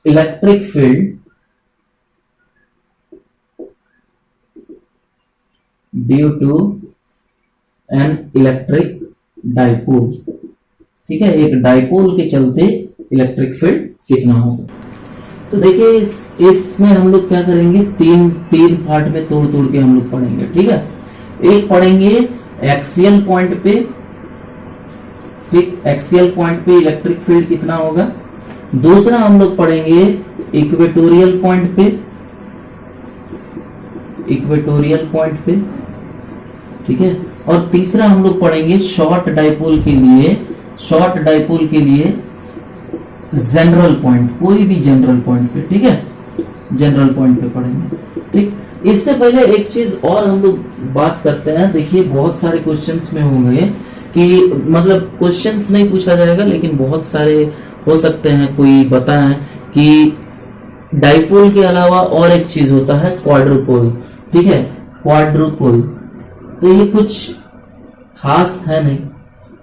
Electric field due to an electric dipole. ठीक है, एक डाइपोल के चलते इलेक्ट्रिक फील्ड कितना होगा। तो देखिए इसमें हम लोग क्या करेंगे, तीन पार्ट में तोड़ तोड़ के हम लोग पढ़ेंगे। ठीक है, एक पढ़ेंगे एक्सियल पॉइंट पे, ठीक, एक्सियल पॉइंट पे इलेक्ट्रिक फील्ड कितना होगा। दूसरा हम लोग पढ़ेंगे इक्वेटोरियल पॉइंट पे, इक्वेटोरियल पॉइंट पे, ठीक है। और तीसरा हम लोग पढ़ेंगे शॉर्ट डाइपोल के लिए, शॉर्ट डाइपोल के लिए जनरल पॉइंट, कोई भी जनरल पॉइंट पे, ठीक है, जनरल पॉइंट पे पढ़ेंगे। ठीक, इससे पहले एक चीज और हम लोग बात करते हैं। देखिए बहुत सारे क्वेश्चंस में होंगे कि मतलब क्वेश्चंस नहीं पूछा जाएगा, लेकिन बहुत सारे हो सकते हैं कोई बताएं कि डाइपोल के अलावा और एक चीज होता है क्वाड्रुपोल। ठीक है, क्वाड्रुपोल, तो ये कुछ खास है नहीं।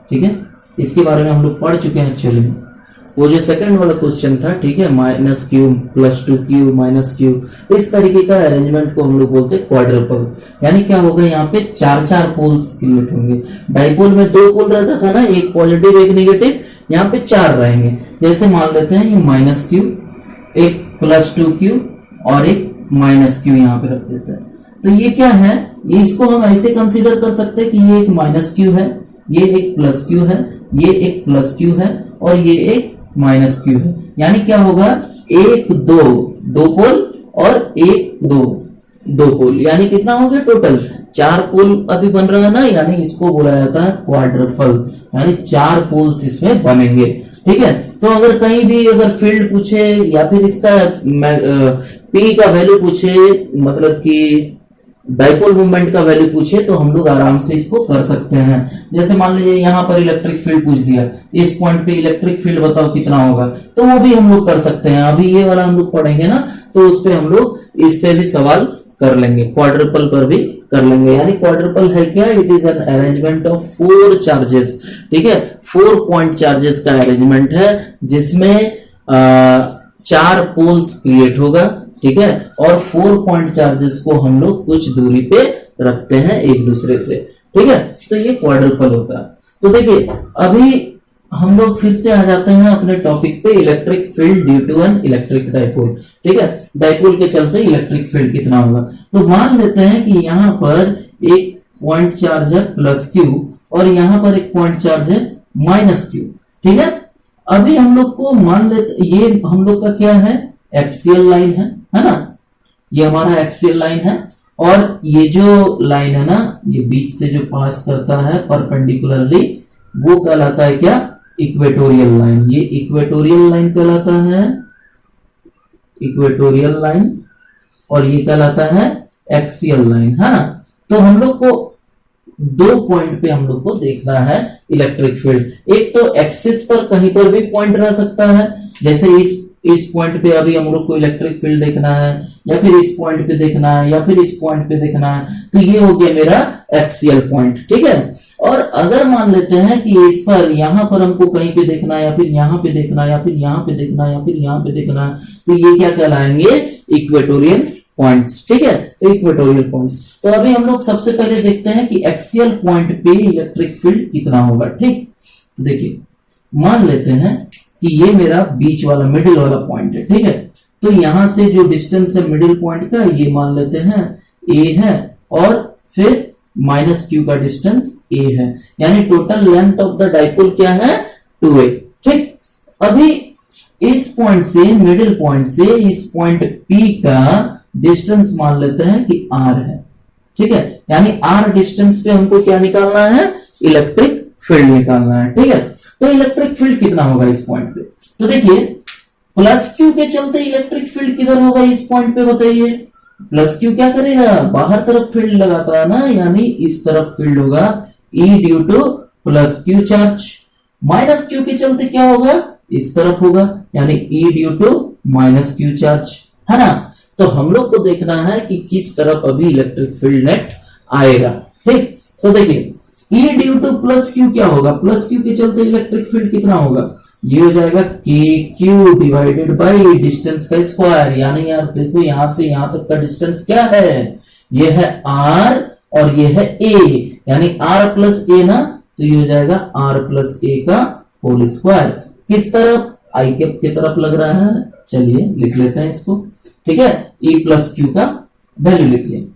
ठीक है, इसके बारे में हम लोग पढ़ चुके हैं एक्चुअली। वो जो सेकंड वाला क्वेश्चन था, ठीक है, minus Q plus 2q minus Q, इस तरीके का अरेंजमेंट को हम लोग बोलते हैं क्वाड्रुपल। यानी क्या होगा, यहाँ पे चार चार पोल्स क्रिएट होंगे। डाइपोल में 2 पोल रहता था ना, एक पॉजिटिव एक नेगेटिव, यहाँ पे 4 रहेंगे। जैसे मान लेते हैं ये माइनस क्यू, एक प्लस 2q और एक माइनस क्यू यहाँ पे रख देते हैं। तो ये क्या है, ये इसको हम ऐसे कंसीडर कर सकते हैं कि ये एक माइनस क्यू है, ये एक प्लस क्यू है, ये एक प्लस क्यू है और ये एक माइनस क्यू है। यानी क्या होगा, 1 2 2 पोल और 1 2 2 पोल, यानी कितना हो गया टोटल 4 पोल अभी बन रहा है ना, यानी इसको बोला जाता है क्वाड्रुपल, यानी 4 पोल्स इसमें बनेंगे। ठीक है, तो अगर कहीं भी अगर फील्ड पूछे या फिर इसका पी का वैल्यू पूछे, मतलब कि डाइपोल मूवमेंट का वैल्यू पूछे, तो हम लोग आराम से इसको कर सकते हैं। जैसे मान लीजिए यहाँ पर इलेक्ट्रिक फील्ड पूछ दिया, इस पॉइंट पे इलेक्ट्रिक फील्ड बताओ कितना होगा, तो वो भी हम लोग कर सकते हैं। अभी ये वाला हम लोग पढ़ेंगे ना, तो उस पे हम लोग इस पे भी सवाल कर लेंगे, क्वाड्रुपल पर भी कर लेंगे। यानी क्वाड्रुपल है क्या, it is an arrangement of 4 charges. ठीक है, 4 पॉइंट चार्जेस का अरेंजमेंट है, जिसमें 4 पोल्स क्रिएट होगा। ठीक है, और 4 पॉइंट चार्जेस को हम लोग कुछ दूरी पे रखते हैं एक दूसरे से। ठीक है, तो ये क्वाड्रुपल होता है। तो देखिए अभी हम लोग फिर से आ जाते हैं अपने टॉपिक पे, electric field due to an electric dipole. ठीक है, डाइपोल के चलते इलेक्ट्रिक फील्ड कितना होगा। तो मान लेते हैं कि यहाँ पर एक पॉइंट चार्ज है प्लस क्यू और यहाँ पर एक पॉइंट चार्ज है माइनस क्यू। ठीक है, अभी हम लोग को मान लेते, ये हम लोग का क्या है, एक्सियल लाइन है ना, ये हमारा एक्सियल लाइन है। और ये जो लाइन है ना, ये बीच से जो पास करता है परपेंडिकुलरली, वो कहलाता है क्या, इक्वेटोरियल लाइन। ये इक्वेटोरियल लाइन कहलाता है, इक्वेटोरियल लाइन, और ये कहलाता है एक्सियल लाइन, है ना। तो हम लोग को 2 पॉइंट पे हम लोग को देखना है इलेक्ट्रिक फील्ड। एक तो एक्सिस पर कहीं पर भी पॉइंट रह सकता है, जैसे इस पॉइंट पे अभी हम लोग को इलेक्ट्रिक फील्ड देखना है, या फिर इस पॉइंट पे देखना है, या फिर इस पॉइंट पे देखना है। तो ये हो गया मेरा एक्सियल पॉइंट। ठीक है, और अगर मान लेते हैं कि इस पर यहां पर हमको कहीं पे देखना है, या फिर यहां पे देखना है, या फिर यहां पे देखना है, या फिर यहां पे देखना है, तो ये क्या कहलाएंगे, इक्वेटोरियल पॉइंट्स। ठीक है, तो इक्वेटोरियल पॉइंट्स। तो अभी हम लोग सबसे पहले देखते हैं कि एक्सियल पॉइंट पे इलेक्ट्रिक फील्ड कितना होगा। ठीक, तो देखिए मान लेते हैं कि ये मेरा बीच वाला मिडिल वाला पॉइंट है। ठीक है, तो यहां से जो डिस्टेंस है मिडिल पॉइंट का, ये मान लेते हैं a है, और फिर माइनस क्यू का डिस्टेंस a है, यानी total length of the dipole क्या है, 2a। ठीक, अभी इस पॉइंट से, मिडिल पॉइंट से इस पॉइंट P का डिस्टेंस मान लेते हैं कि r है। ठीक है, यानी r डिस्टेंस पे हमको क्या निकालना है, इलेक्ट्रिक फील्ड निकालना है। ठीक है, तो इलेक्ट्रिक फील्ड कितना होगा इस पॉइंट पे। तो देखिए प्लस क्यू के चलते इलेक्ट्रिक फील्ड किधर होगा इस पॉइंट पे, बताइए। प्लस क्यू क्या करेगा, बाहर तरफ फील्ड लगाता है ना, यानी इस तरफ फील्ड होगा, E due to plus q charge. Minus q के चलते क्या होगा, इस तरफ होगा, यानी E due to minus q charge, है ना। तो हम लोग को देखना है कि किस तरफ अभी इलेक्ट्रिक फील्ड नेट आएगा। ठीक, तो देखिए E due to plus Q क्या होगा, प्लस क्यू के चलते इलेक्ट्रिक फील्ड कितना होगा, ये हो जाएगा k q divided by distance का स्क्वायर। यानी यार देखो यहां से यहां तक का डिस्टेंस क्या है, ये है आर और ये है ए, यानी आर प्लस ए ना, तो ये हो जाएगा आर प्लस ए का होल स्क्वायर। किस तरफ, आई कैप की तरफ लग रहा है, चलिए लिख लेते हैं इसको, ठीक है। ई प्लस क्यू का वैल्यू लिखिए।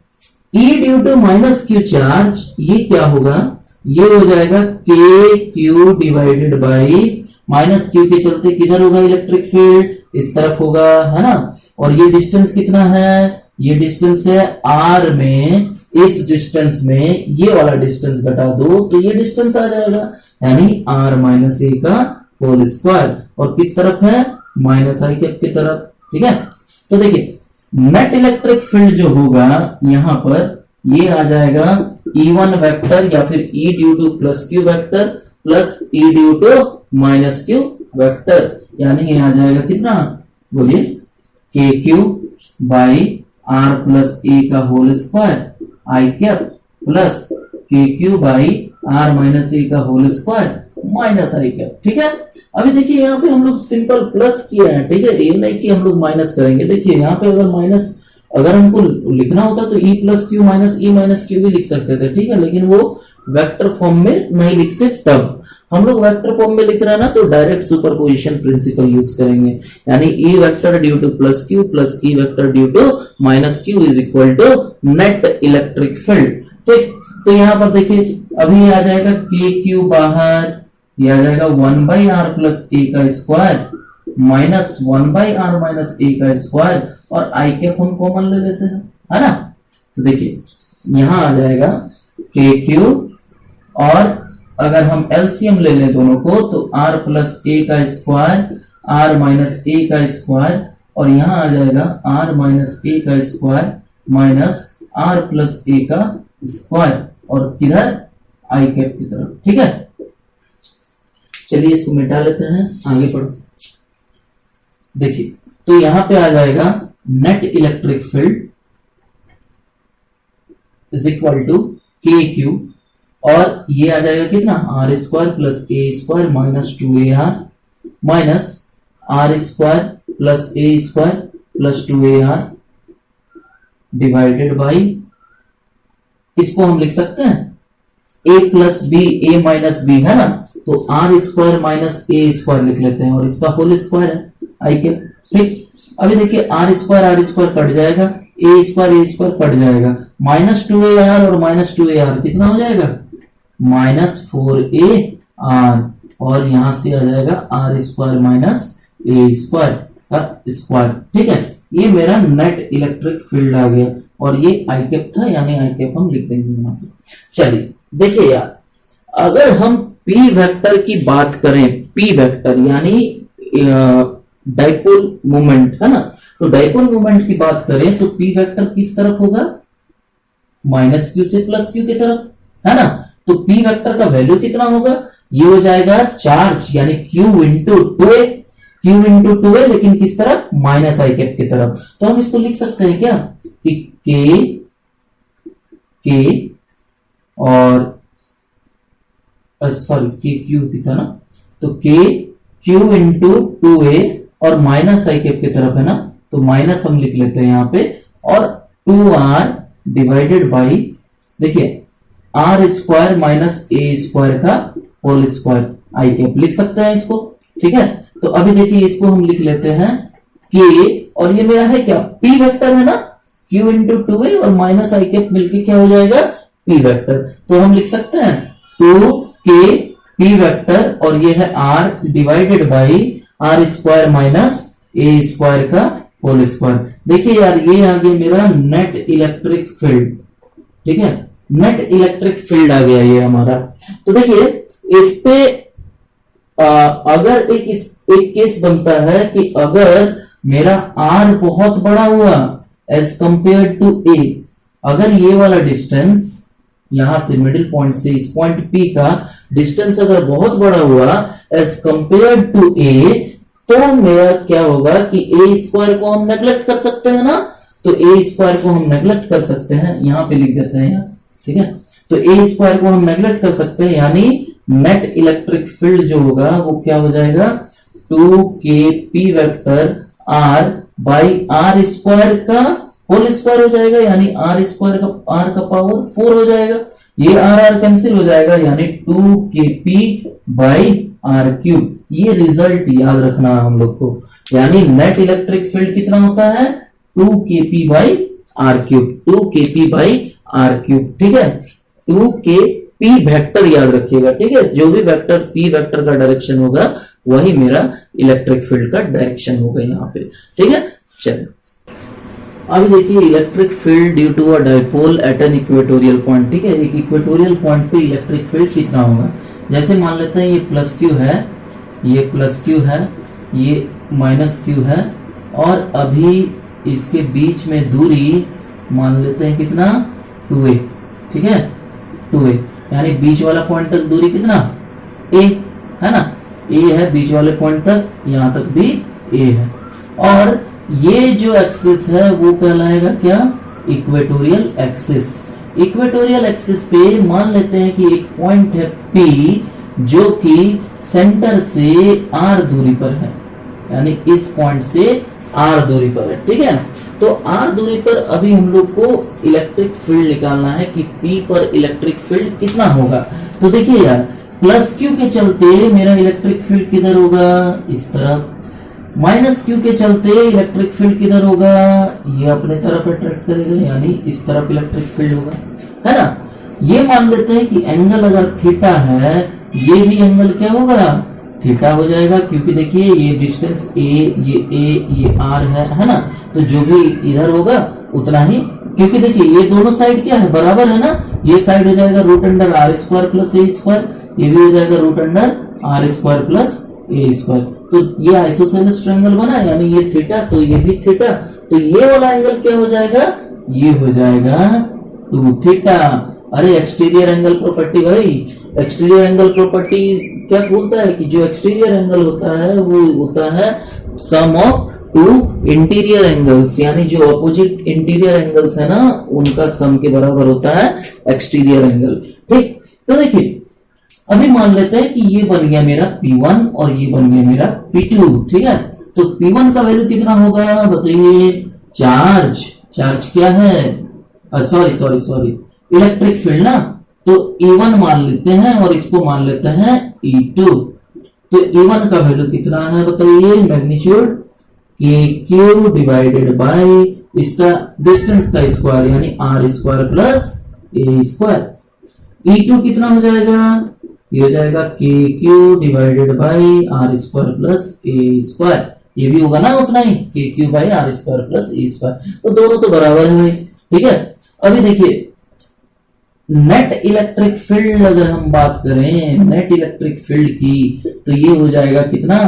E due to minus q charge, ये क्या होगा, ये हो जाएगा k q divided by minus q के चलते किधर होगा इलेक्ट्रिक फील्ड, इस तरफ होगा, है ना। और ये डिस्टेंस कितना है, ये डिस्टेंस है आर में, इस डिस्टेंस में ये वाला डिस्टेंस घटा दो तो ये डिस्टेंस आ जाएगा, यानी आर माइनस ए का होल स्क्वायर। और किस तरफ है, माइनस आई कैप की तरफ, ठीक है। तो देखिए नेट इलेक्ट्रिक फील्ड जो होगा यहां पर, ये आ जाएगा E1 वेक्टर या फिर E due to plus q vector plus E due to minus q vector, यानी ये आ जाएगा कितना, बोलिए, k q by r plus a का whole square i cap plus k q by r minus a का whole square minus i cap, ठीक है। अभी देखिए यहाँ पे हम लोग सिंपल प्लस किया है, ठीक है, ये नहीं कि हम लोग माइनस करेंगे। देखिए यहाँ पे अगर माइनस, अगर हमको लिखना होता तो ई plus Q minus E minus Q भी लिख सकते थे, ठीक है, लेकिन वो वेक्टर फॉर्म में नहीं लिखते। तब हम लोग वेक्टर फॉर्म में लिख रहे हैं ना, तो डायरेक्ट सुपरपोजिशन प्रिंसिपल यूज करेंगे, यानी E vector due to plus q plus E vector due to minus q is equal to net electric field, ठीक। तो यहाँ पर देखिए अभी आ जाएगा के क्यू बाहर, ये आ जाएगा 1 बाई आर प्लस ए का square minus 1 by r minus a का स्क्वायर, और आई कैप हम कॉमन ले लेते हैं, है ना। तो देखिए यहां आ जाएगा के क्यू, और अगर हम एलसीएम ले लें दोनों को तो आर प्लस ए का स्क्वायर आर माइनस ए का स्क्वायर, और यहां आ जाएगा आर माइनस ए का square minus are plus a का स्क्वायर, और किधर, आई कैप की तरफ, ठीक है। चलिए इसको मिटा लेते हैं, आगे बढ़ो। देखिए तो यहां पे आ जाएगा net electric field is equal to k q, और ये आ जाएगा कितना, r square plus a square minus 2ar minus r square plus a square plus 2ar divided by, इसको हम लिख सकते हैं a plus b, a minus b, है ना, तो r square minus a square लिख लेते हैं, और इसका होल स्क्वायर है आई के, ठीक। अभी देखिए आर स्क्वायर कट जाएगा, ए स्क्वायर कट जाएगा, माइनस 2ar और माइनस 2ar कितना हो जाएगा, माइनस 4ar, और यहां से आ जाएगा r square minus a square का स्क्वायर, ठीक है। ये मेरा नेट इलेक्ट्रिक फील्ड आ गया, और ये आई कैप था, यानी आई कैप हम लिख देंगे यहाँ पे। चलिए देखिए यार, अगर हम पी वेक्टर की बात करें, पी वेक्टर यानी डाइपोल मोमेंट, है ना, तो डाइपोल मोमेंट की बात करें तो पी वेक्टर किस तरफ होगा, माइनस क्यू से प्लस क्यू की तरफ, है ना। तो पी वेक्टर का वैल्यू कितना होगा, ये हो जाएगा चार्ज, यानी क्यू इंटू टू ए, लेकिन किस तरफ, माइनस आई कैप की तरफ। तो हम इसको लिख सकते हैं क्या कि के और सॉरी के क्यू भी था ना, तो के क्यू इंटू 2a और माइनस आई कैप की तरफ है ना, तो माइनस हम लिख लेते हैं यहाँ पे, और 2r डिवाइडेड बाई, देखिए r square minus a square का होल स्क्वायर आई कैप लिख सकते हैं इसको, ठीक है। तो अभी देखिए इसको हम लिख लेते हैं के, और ये मेरा है क्या, पी वेक्टर है ना, q इंटू 2a और माइनस आई कैप मिलकर क्या हो जाएगा, पी वेक्टर। तो हम लिख सकते हैं 2k पी वेक्टर, और ये है r divided by r square minus a square का होल स्क्वायर। देखिए यार ये आ गया मेरा नेट इलेक्ट्रिक फील्ड, ठीक है, नेट इलेक्ट्रिक फील्ड आ गया ये हमारा। तो देखिए इस पे अगर एक केस बनता है कि अगर मेरा r बहुत बड़ा हुआ एज कंपेयर टू a, अगर ये वाला डिस्टेंस यहां से मिडिल पॉइंट से इस पॉइंट P का डिस्टेंस अगर बहुत बड़ा हुआ एज कंपेयर टू a, तो मेरा क्या होगा कि a स्क्वायर को हम नेग्लेक्ट कर सकते हैं ना, तो a स्क्वायर को हम नेग्लेक्ट कर सकते हैं, यहां पे लिख देते हैं यार, ठीक है। तो ए स्क्वायर को हम नेगलेक्ट कर सकते हैं, यानी नेट इलेक्ट्रिक फील्ड जो होगा वो क्या हो जाएगा, 2kp vector r by r square का होल स्क्वायर हो जाएगा, यानी आर स्क्वायर का आर का पावर 4 हो जाएगा, ये आर कैंसिल हो जाएगा, यानी 2kp बाई आर क्यूब। ये रिजल्ट याद रखना हम लोग को, यानी नेट इलेक्ट्रिक फील्ड कितना होता है, 2kp by are cube, 2kp by are cube. ठीक है, 2kp वेक्टर याद रखिएगा। ठीक है, जो भी वेक्टर p वेक्टर का डायरेक्शन होगा वही मेरा इलेक्ट्रिक फील्ड का डायरेक्शन होगा यहाँ पे। ठीक है, चलिए अभी देखिए electric field due to a dipole at an equatorial point. ठीक है, एक इक्वेटोरियल पॉइंट पे इलेक्ट्रिक फील्ड कितना होगा, जैसे मान लेते हैं ये प्लस क्यू है, ये प्लस क्यू है, ये माइनस क्यू है, और अभी इसके बीच में दूरी मान लेते हैं कितना, 2a। ठीक है, 2a, यानी बीच वाला पॉइंट तक दूरी कितना, a है ना, a है बीच वाले पॉइंट तक, यहां तक भी a है, और ये जो एक्सिस है वो कहलाएगा क्या, इक्वेटोरियल एक्सिस। इक्वेटोरियल एक्सिस पे मान लेते हैं कि एक पॉइंट है P जो कि सेंटर से r दूरी पर है, यानी इस पॉइंट से r दूरी पर है। ठीक है, तो r दूरी पर अभी हम लोग को इलेक्ट्रिक फील्ड निकालना है कि P पर इलेक्ट्रिक फील्ड कितना होगा। तो देखिए यार, प्लस क्यू के चलते मेरा इलेक्ट्रिक फील्ड किधर होगा, इस तरफ, माइनस क्यू के चलते इलेक्ट्रिक फील्ड किधर होगा, ये अपने तरफ अट्रैक्ट करेगा, यानी इस तरफ इलेक्ट्रिक फील्ड होगा, है ना। ये मान लेते हैं कि एंगल अगर थीटा है, ये भी एंगल क्या होगा, थीटा हो जाएगा, क्योंकि देखिए ये डिस्टेंस ये आर है ना, तो जो भी इधर होगा उतना ही, क्योंकि देखिए ये दोनों साइड क्या है, बराबर है ना, ये साइड हो जाएगा root under r square plus a square, ये भी हो जाएगा root under r square plus a square. तो ये आइसोसेलेस ट्रायंगल बना, यानी ये थीटा तो ये भी थीटा, तो ये वाला एंगल क्या हो जाएगा, ये हो जाएगा 2 थीटा। अरे एक्सटीरियर एंगल प्रॉपर्टी भाई, एक्सटीरियर एंगल प्रॉपर्टी क्या बोलता है कि जो एक्सटीरियर एंगल होता है वो होता है सम ऑफ 2 इंटीरियर एंगल्स, यानी जो अपोजिट इंटीरियर एंगल्स है ना उनका सम के बराबर होता है एक्सटीरियर एंगल। ठीक, तो देखिए अभी मान लेते हैं कि ये बन गया मेरा P1 और ये बन गया मेरा P2। ठीक है, तो P1 का वैल्यू कितना होगा बताइए, चार्ज क्या है, सॉरी इलेक्ट्रिक फील्ड ना, तो E1 मान लेते हैं और इसको मान लेते हैं E2। तो E1 का वैल्यू कितना है बताइए, मैग्नीट्यूड KQ डिवाइडेड बाय इसका डिस्टेंस का स्क्वायर, यानी R square plus A square. E2 कितना हो जाएगा, ये हो जाएगा KQ divided by R square plus A square, ये भी होगा ना उतना ही, KQ by R square plus A square, तो दोनों तो बराबर है भाई। ठीक है, अभी देखिए नेट इलेक्ट्रिक फील्ड अगर हम बात करें नेट इलेक्ट्रिक फील्ड की, तो ये हो जाएगा कितना,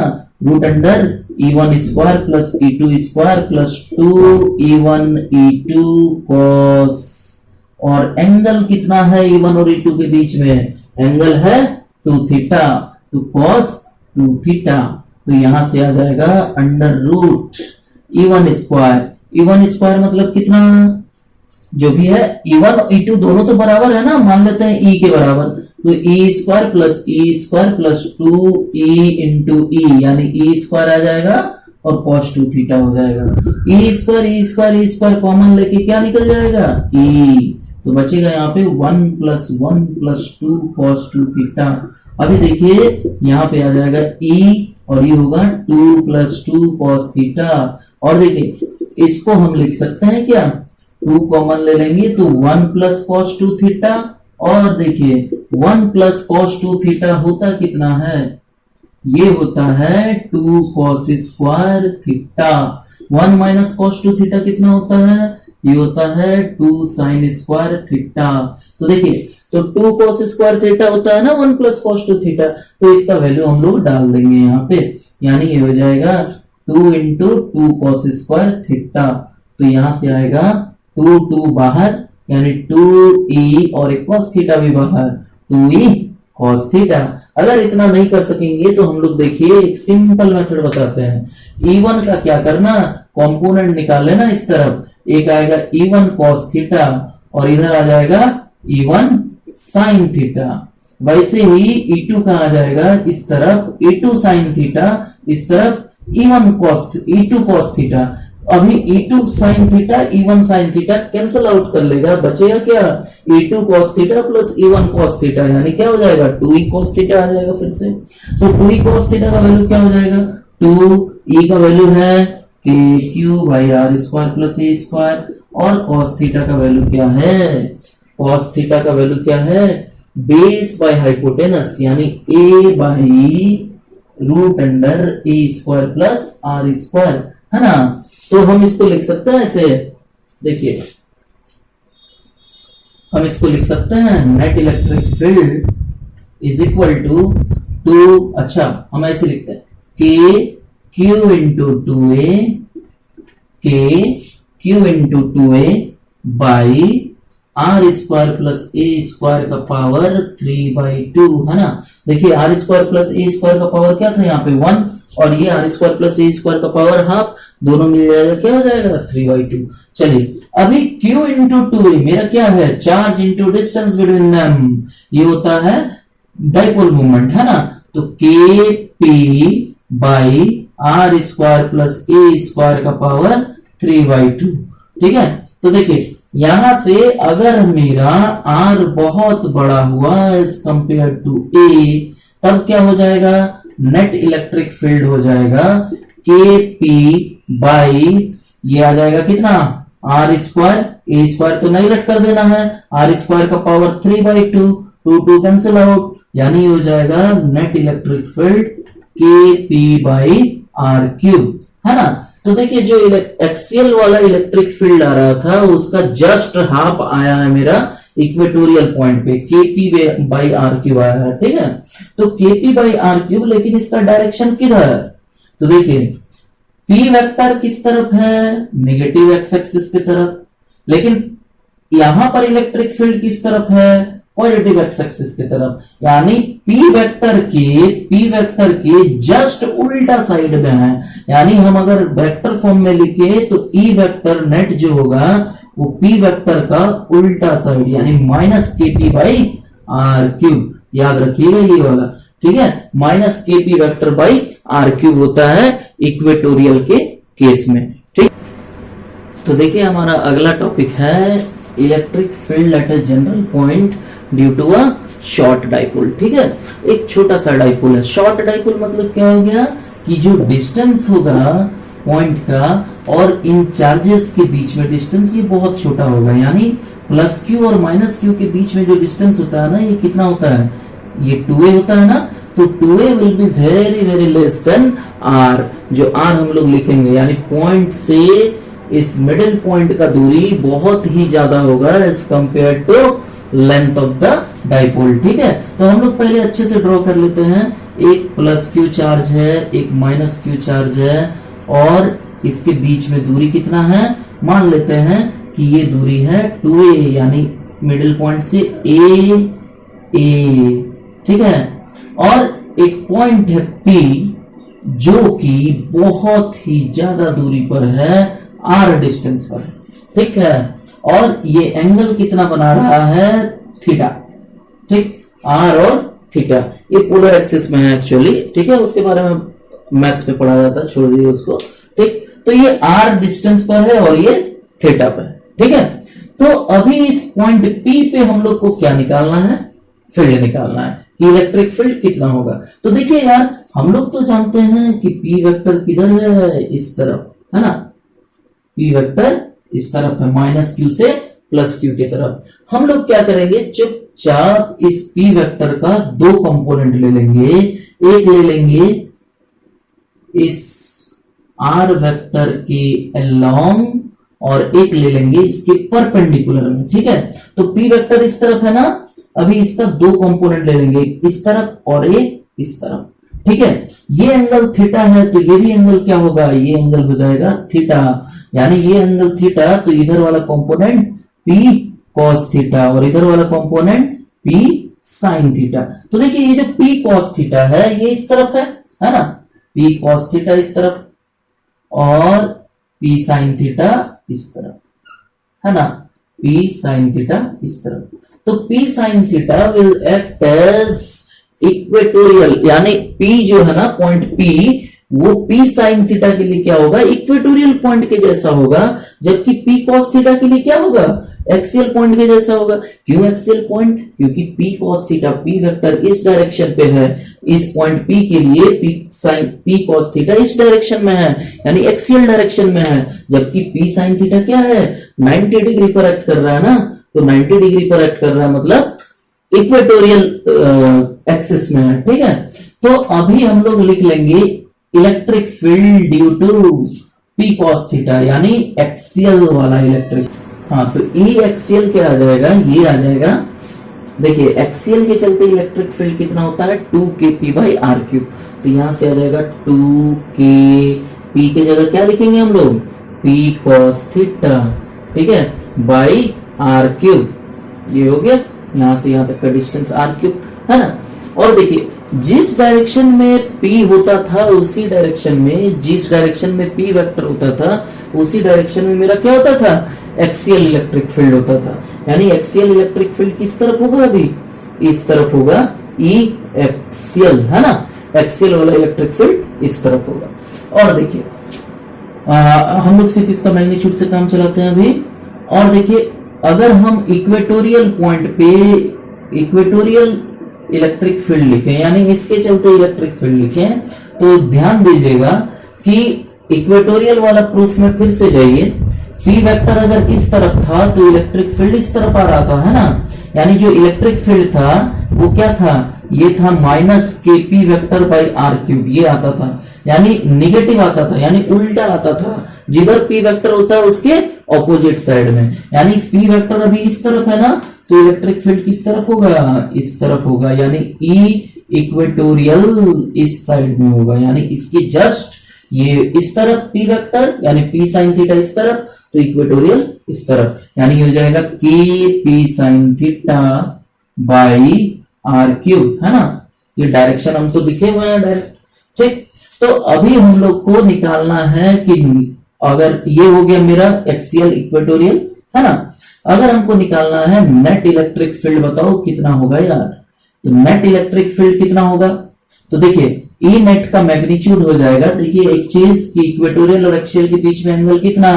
root under E1 square plus E2 square plus 2E1 E2 cos, और एंगल कितना है E1 और E2 के बीच में, एंगल है 2 थीटा, तो cos 2 थीटा, तो यहां से आ जाएगा अंडर रूट E1 स्क्वायर मतलब कितना, जो भी है E1 और E2 दोनों तो बराबर है ना, मान लेते हैं E के बराबर, तो E square plus 2E into E, यानी E स्क्वायर आ जाएगा और cos 2 थीटा हो जाएगा। E स्क्वायर कॉमन लेके क्या निकल जाएगा, E, तो बचेगा यहाँ पे 1 प्लस 2 cos 2 थीटा। अभी देखिए यहाँ पे आ जाएगा E और ये होगा 2 प्लस 2 cos थीटा, और देखिए इसको हम लिख सकते हैं क्या, 2 कॉमन ले लेंगे तो 1 प्लस cos 2 थीटा, और देखिए 1 प्लस cos 2 थीटा होता कितना है, ये होता है 2 cos square theta. 1 minus cos 2 theta कितना होता है, ये होता है 2 sin स्क्वायर थीटा। तो देखिए तो 2 cos स्क्वायर थीटा होता है ना 1 प्लस cos 2 थीटा, तो इसका वैल्यू हम लोग डाल देंगे यहाँ पे, यानी ये हो जाएगा 2 इंटू 2 cos स्क्वायर थीटा, तो यहां से आएगा 2 बाहर, यानी 2e और एक cos थीटा भी बाहर, 2e cos थीटा। अगर इतना नहीं कर सकेंगे तो हम लोग देखिए एक सिंपल मेथड बताते हैं, E1 का क्या करना, कॉम्पोनेंट निकाल लेना इस तरफ, एक आएगा E1 cos थीटा और इधर आ जाएगा E1 साइन थीटा, वैसे ही E2 का आ जाएगा इस तरफ E2 साइन थीटा, इस तरफ E2 cos थीटा। अभी E2 sine theta E1 sine theta cancel out कर लेगा, बचेगा क्या E2 cos theta plus E1 cos theta, यानी क्या हो जाएगा 2E cos थीटा आ जाएगा फिर से। तो 2E cos थीटा का वैल्यू क्या हो जाएगा, 2E का वैल्यू है KQ by r square plus a square, और cos थीटा का वैल्यू क्या है, cos थीटा का वैल्यू क्या है, बेस बाय हाइपोटेनस यानी a by root under a square plus r square, है ना। तो हम इसको लिख सकते हैं ऐसे, देखिए हम इसको लिख सकते हैं net electric field is equal to अच्छा हम ऐसे लिखते हैं k q into two a by r square plus a square का पावर 3/2, है ना। देखिए r square plus a square का पावर क्या था यहाँ पे 1, और ये r square plus a square का पावर हाफ, दोनों मिल जाएगा क्या हो जाएगा 3/2। चलिए अभी Q इंटू 2A मेरा क्या है, charge into distance between them, ये होता है डाइपोल मूवमेंट, है ना। तो KP by r square plus a square का पावर 3/2, ठीक है। तो देखिए यहां से अगर मेरा R बहुत बड़ा हुआ एज कंपेयर टू A, तब क्या हो जाएगा, नेट इलेक्ट्रिक फील्ड हो जाएगा KP बाई ये आ जाएगा कितना आर स्क्वायर, ए स्क्वायर तो नहीं लट कर देना है, आर स्क्वायर का पावर 3/2, 2 कैंसिल आउट, यानी हो जाएगा net electric field KP by are cube, है ना। तो देखिए जो एक्सियल वाला इलेक्ट्रिक फील्ड आ रहा था उसका जस्ट हाफ आया है मेरा इक्वेटोरियल पॉइंट पे, KP बाई आर क्यूब आया है, ठीक है। तो KP बाई आर क्यूब, लेकिन इसका डायरेक्शन किधर है, तो देखिए P वेक्टर किस तरफ है, नेगेटिव एक्स एक्सिस की तरफ, लेकिन यहां पर इलेक्ट्रिक फील्ड किस तरफ है, पॉजिटिव एक्स एक्सिस की तरफ, यानी P वेक्टर के जस्ट उल्टा साइड में है। यानी हम अगर वेक्टर फॉर्म में लिखे तो E वेक्टर नेट जो होगा वो P वेक्टर का उल्टा साइड, यानी minus KP by are cube, याद रखिएगा ये वाला, ठीक है। Minus KP vector by are cube होता है इक्वेटोरियल के केस में, ठीक। तो देखिए हमारा अगला टॉपिक है electric field at a general point due to a short dipole, ठीक है। एक छोटा सा डाइपोल है, शॉर्ट डाइपोल मतलब क्या हो गया कि जो डिस्टेंस होगा पॉइंट का और इन चार्जेस के बीच में डिस्टेंस ये बहुत छोटा होगा, यानी प्लस क्यू और माइनस क्यू के बीच में जो डिस्टेंस होता है ना, ये कितना होता है, ये 2a होता है ना। तो 2a will be very very less than r, जो r हम लोग लिखेंगे, यानी पॉइंट से इस मिडिल पॉइंट का दूरी बहुत ही ज्यादा होगा as compare to length of the dipole, ठीक है। तो हम लोग पहले अच्छे से ड्रॉ कर लेते हैं, एक प्लस क्यू चार्ज है, एक माइनस क्यू चार्ज है, और इसके बीच में दूरी कितना है, मान लेते हैं कि ये दूरी है 2a, यानी मिडिल पॉइंट से a, ठीक है। और एक पॉइंट है P जो कि बहुत ही ज्यादा दूरी पर है r डिस्टेंस पर, ठीक है। और ये एंगल कितना बना रहा है, थीटा, ठीक, r और थीटा, ये पोलर एक्सिस में है एक्चुअली, ठीक है। उसके बारे में मैथ्स पे पढ़ा जाता है, छोड़ दीजिए उसको, ठीक। तो ये r डिस्टेंस पर है और ये थीटा पर, ठीक है। तो अभी इस पॉइंट P पे हम लोग को क्या निकालना है, फील्ड निकालना है कि इलेक्ट्रिक फील्ड कितना होगा। तो देखिए यार हम लोग तो जानते हैं कि P वेक्टर किधर है, इस तरफ, है ना। P वेक्टर इस तरफ है, माइनस क्यू से प्लस क्यू की तरफ। हम लोग क्या करेंगे, चुपचाप इस P वेक्टर का दो कंपोनेंट ले लेंगे, एक ले लेंगे इस R वेक्टर के अलोंग और एक ले लेंगे इसके परपेंडिकुलर में, ठीक है। तो P वेक्टर इस तरफ है ना, अभी इसका दो कंपोनेंट ले लेंगे, इस तरफ और एक इस तरफ, ठीक है। ये एंगल थीटा है तो ये भी एंगल क्या होगा, ये एंगल हो जाएगा थीटा, यानी ये एंगल थीटा, तो इधर वाला कंपोनेंट P cos थीटा और इधर वाला कंपोनेंट P sin थीटा। तो देखिए ये जो P cos थीटा है ये इस तरफ है ना, P cos थीटा इस तरफ और P sin थीटा इस तरफ, है ना। पी साइन थीटा इस तरफ, तो P sine theta will act as equatorial, यानी पी जो है ना पॉइंट पी, वो पी साइन थीटा के लिए क्या होगा, इक्वेटोरियल पॉइंट के जैसा होगा, जबकि पी कॉस थीटा के लिए क्या होगा, एक्सियल पॉइंट के जैसा होगा। क्यों एक्सियल पॉइंट, क्योंकि P cos theta, P vector इस डायरेक्शन पे है, इस पॉइंट पी के लिए P sine P cos theta इस डायरेक्शन में है, यानी एक्सियल डायरेक्शन में है, जबकि पी साइन थीटा क्या है, 90 डिग्री पर एक्ट कर रहा है ना, तो 90 डिग्री पर एक्ट कर रहा है मतलब इक्वेटोरियल एक्सिस में है, ठीक है। तो अभी हम लोग लिख लेंगे electric field due to P cos theta, यानी एक्सियल वाला इलेक्ट्रिक। हाँ, तो ई एक्सियल क्या आ जाएगा, ये आ जाएगा, देखिए एक्सियल के चलते इलेक्ट्रिक फील्ड कितना होता है 2kp बाई आर क्यूब, तो यहां से आ जाएगा 2kp के जगह क्या लिखेंगे हम लोग, p cos थीटा, ठीक है, बाई आर क्यूब, ये हो गया, यहां से यहां तक का डिस्टेंस आर क्यूब है ना। और देखिए जिस डायरेक्शन में p होता था उसी डायरेक्शन में, जिस डायरेक्शन में p वेक्टर होता था उसी डायरेक्शन में मेरा क्या होता था, एक्सियल इलेक्ट्रिक फील्ड होता था, यानी एक्सियल इलेक्ट्रिक फील्ड किस तरफ होगा, अभी इस तरफ होगा, ई एक्सियल है ना, एक्सियल वाला इलेक्ट्रिक फील्ड इस तरफ होगा। और देखिए हम लोग सिर्फ इसका मैग्नीट्यूड से काम चलाते हैं अभी। और देखिए अगर हम इक्वेटोरियल पॉइंट पे इक्वेटोरियल इलेक्ट्रिक फील्ड लिखे, यानी इसके चलते इलेक्ट्रिक फील्ड लिखे, तो ध्यान दीजिएगा कि इक्वेटोरियल वाला प्रूफ में फिर से जाइए, पी वेक्टर अगर इस तरफ था तो इलेक्ट्रिक फील्ड इस तरफ आ रहा था, है ना, यानी जो इलेक्ट्रिक फील्ड था वो क्या था, ये था minus K P vector by are cube, ये आता था, यानी निगेटिव आता था, यानी उल्टा आता था, जिधर पी वेक्टर होता है उसके ऑपोजिट साइड में, यानी पी वेक्टर अभी इस तरफ है ना, तो इलेक्ट्रिक फील्ड किस तरफ होगा, इस तरफ होगा, यानी ई इक्वेटोरियल इस साइड में होगा, यानी इसकी जस्ट ये इस तरफ पी वेक्टर, यानी पी साइन थीटा इस तरफ, तो इक्वेटोरियल इस तरफ, यानी हो जाएगा K P sine theta by are cube, है ना, ये डायरेक्शन हम तो लिखे हुए हैं डायरेक्ट, ठीक। तो अभी हम लोग को निकालना है कि अगर ये हो गया मेरा एक्सियल इक्वेटोरियल, है ना, अगर हमको निकालना है नेट इलेक्ट्रिक फील्ड, बताओ कितना होगा यार, तो नेट इलेक्ट्रिक फील्ड कितना होगा, तो देखिए ई नेट का मैग्नीट्यूड हो जाएगा, देखिए एक चीज की इक्वेटोरियल और एक्सियल के बीच में एंगल कितना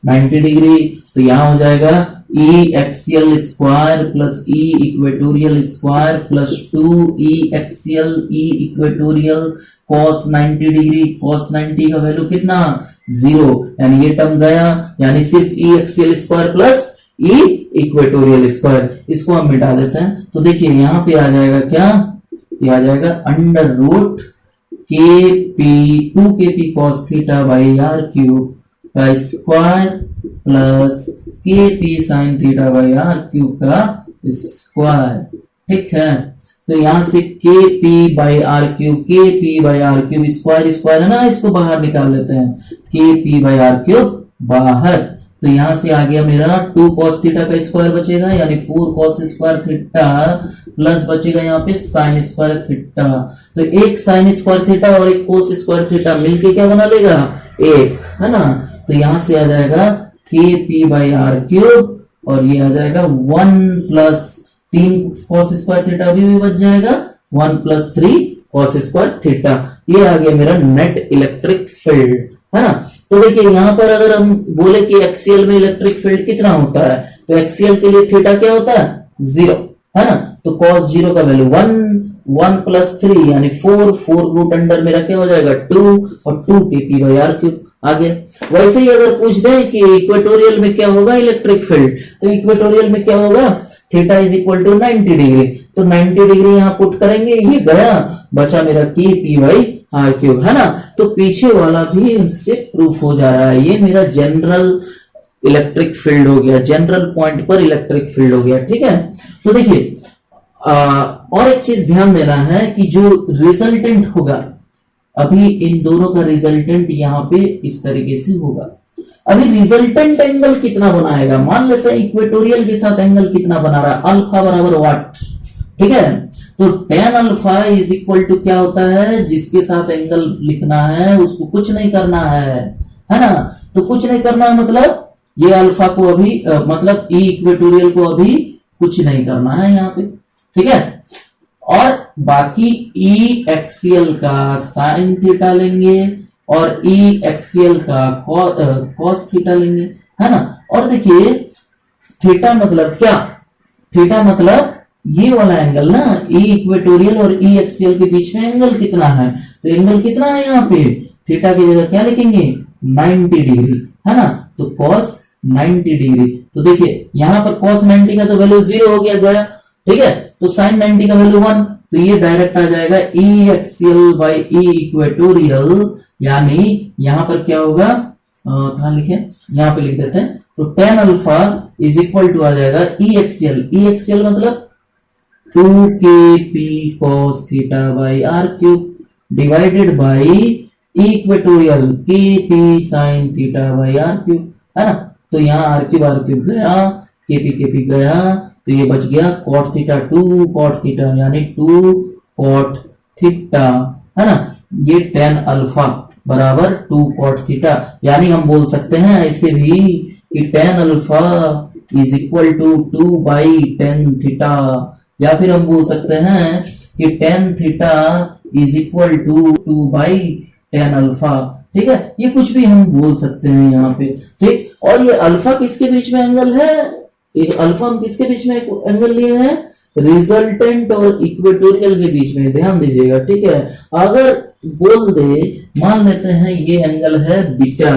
90 डिग्री, तो यहां हो जाएगा ई एक्सियल स्क्वायर प्लस ई इक्वेटोरियल स्क्वायर प्लस 2 ई एक्सियल ई इक्वेटोरियल cos 90 डिग्री, cos 90 का वैल्यू कितना 0, यानी ये टर्म गया, यानी सिर्फ ई एक्सियल स्क्वायर प्लस ई इक्वेटोरियल स्क्वायर, इसको हम मिटा देते हैं, तो देखिए यहाँ पे आ जाएगा क्या, ये आ जाएगा under root K P 2kp cos theta by are cube का square plus K P sine theta by are cube का स्क्वायर, ठीक है। तो यहां से K P by are cube, K P by are cube square square है ना, इसको बाहर निकाल लेते हैं, के पी बाई आर क्यूब बाहर, तो यहां से आ गया मेरा 2 cos थीटा का स्क्वायर बचेगा, यानी 4 cos स्क्वायर थीटा प्लस बचेगा यहाँ पे साइन स्क्वायर थीटा, तो एक साइन स्क्वायर थीटा और एक कोस स्क्वायर थीटा मिलके क्या बना लेगा, एक, है ना, तो यहां से आ जाएगा K P by are cube, और ये आ जाएगा 1 प्लस 3 cos स्क्वायर थीटा अभी भी बच जाएगा, 1 प्लस 3 cos स्क्वायर थीटा, ये आ गया मेरा नेट इलेक्ट्रिक फील्ड, है ना। तो देखिए यहाँ पर अगर हम बोले कि एक्सियल में इलेक्ट्रिक फील्ड कितना होता है, तो एक्सियल के लिए थीटा क्या होता है 0, है ना, तो cos 0 का वैल्यू 1 प्लस 3 यानी 4 रूट अंडर मेरा क्या हो जाएगा 2, और 2 के पी बाई आर क्यूब आ गया। वैसे ही अगर पूछ दे कि इक्वेटोरियल में क्या होगा इलेक्ट्रिक फील्ड, तो इक्वेटोरियल में क्या होगा, theta is equal to 90 degree, तो 90 डिग्री यहाँ पुट करेंगे, ये गया, बचा मेरा के पी बाई आर क्यूब, है ना। तो पीछे वाला भी इससे प्रूफ हो जा रहा है, ये मेरा जनरल इलेक्ट्रिक फील्ड हो गया, जनरल पॉइंट पर इलेक्ट्रिक फील्ड हो गया, ठीक है। तो देखिए और एक चीज ध्यान देना है कि जो रिजल्टेंट होगा, अभी इन दोनों का रिजल्टेंट यहाँ पे इस तरीके से होगा। अभी रिजल्टेंट एंगल कितना बनाएगा, मान लेते हैं इक्वेटोरियल के साथ एंगल कितना बना रहा है, अल्फा बराबर वाट, ठीक है। तो tan alpha is equal to क्या होता है, जिसके साथ एंगल लिखना है उसको कुछ नहीं करना है ना, तो कुछ नहीं करना है मतलब ये अल्फा को अभी मतलब ई इक्वेटोरियल को अभी कुछ नहीं करना है यहाँ पे, ठीक है। और बाकी ई एक्सियल का साइन थीटा लेंगे और ई एक्सियल का कॉस थीटा लेंगे, है ना। और देखिए थीटा मतलब क्या, थीटा मतलब ये वाला एंगल ना, ई इक्वेटोरियल और ई एक्सियल के बीच में एंगल कितना है, तो एंगल कितना है यहाँ पे, थीटा की जगह क्या लिखेंगे 90 डिग्री, है ना। तो cos 90 डिग्री, तो देखिए यहाँ पर cos 90 का तो वैल्यू 0 हो गया, ठीक है। तो sin 90 का वैल्यू 1, तो ये डायरेक्ट आ जाएगा e axial by E equatorial, यानी यहाँ पर क्या होगा, कहाँ लिखे, यहाँ पे लिख देते हैं। तो tan alpha is equal to आ जाएगा ई एक्सियल मतलब 2kp cos theta by are cube divided by equatorial kp sin theta by are cube, है ना। तो यहाँ आर क्यूब गया, kp गया, तो ये बच गया cot थीटा 2 cot थीटा यानी 2 cot थीटा, है ना। ये tan अल्फा बराबर 2 cot थीटा, यानी हम बोल सकते हैं ऐसे भी कि tan alpha is equal to 2 by tan theta, या फिर हम बोल सकते हैं कि tan theta is equal to 2 by tan alpha, ठीक है। ये कुछ भी हम बोल सकते हैं यहाँ पे, ठीक। और ये अल्फा किसके बीच में एंगल है, ये अल्फा हम किसके बीच में एंगल लिए हैं, रिजल्टेंट और इक्वेटोरियल के बीच में, ध्यान दीजिएगा, ठीक है। अगर बोल दे, मान लेते हैं ये एंगल है बीटा,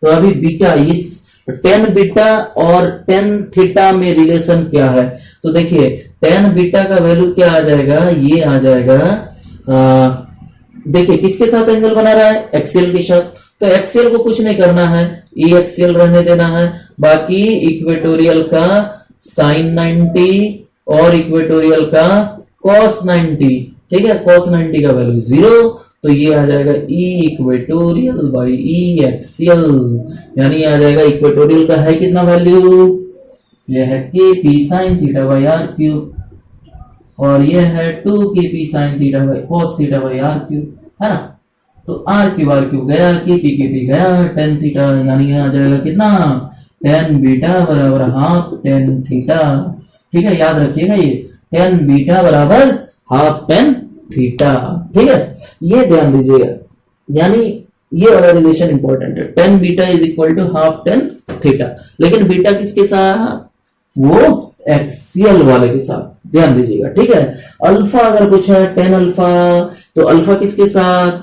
तो अभी बीटा इस tan बीटा और tan थीटा में रिलेशन क्या है, तो देखिए tan बीटा का वैल्यू क्या आ जाएगा, ये आ जाएगा, देखिए किसके साथ एंगल बना रहा है, एक्सियल के साथ, तो एक्सियल को कुछ नहीं करना है, ई एक्सियल रहने देना है, बाकी इक्वेटोरियल का साइन 90 और इक्वेटोरियल का कॉस 90, ठीक है। कॉस 90 का वैल्यू 0, तो ये आ जाएगा ई इक्वेटोरियल बाई ई एक्सियल, यानी आ जाएगा इक्वेटोरियल का है कितना वैल्यू, ये है kp sin theta by are cube, और ये है 2kp sin theta by cos theta by are cube, है ना। तो आर क्यूब गया, kp गया, tan थीटा यानी आ जाएगा कितना, tan बीटा बराबर हाफ tan थीटा, ठीक है। याद रखिएगा ये tan बीटा बराबर हाफ tan थीटा, ठीक है। ये ध्यान दीजिएगा, यानी ये वाला रिलेशन इंपॉर्टेंट है, tan beta is equal to half tan theta, लेकिन बीटा किसके साथ, वो एक्सियल वाले के साथ, ध्यान दीजिएगा, ठीक है। अल्फा अगर पूछा है tan अल्फा, तो अल्फा किसके साथ,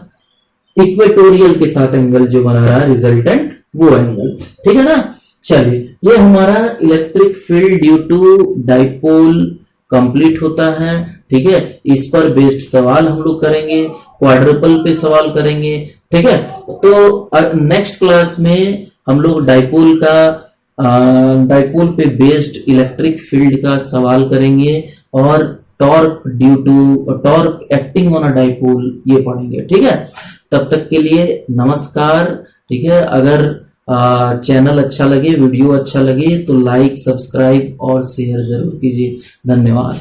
इक्वेटोरियल के साथ एंगल जो बना रहा है रिजल्टेंट, वो एंगल, ठीक है ना। चलिए ये हमारा electric field due to dipole complete होता है, ठीक है। इस पर बेस्ड सवाल हम लोग करेंगे, क्वाड्रुपल पे सवाल करेंगे, ठीक है। तो नेक्स्ट क्लास में हम लोग डाइपोल पे बेस्ड इलेक्ट्रिक फील्ड का सवाल करेंगे और torque acting on a dipole ये पढ़ेंगे, ठीक है। तब तक के लिए नमस्कार, ठीक है। अगर चैनल अच्छा लगे, वीडियो अच्छा लगे तो लाइक, सब्सक्राइब और शेयर जरूर कीजिए। धन्यवाद।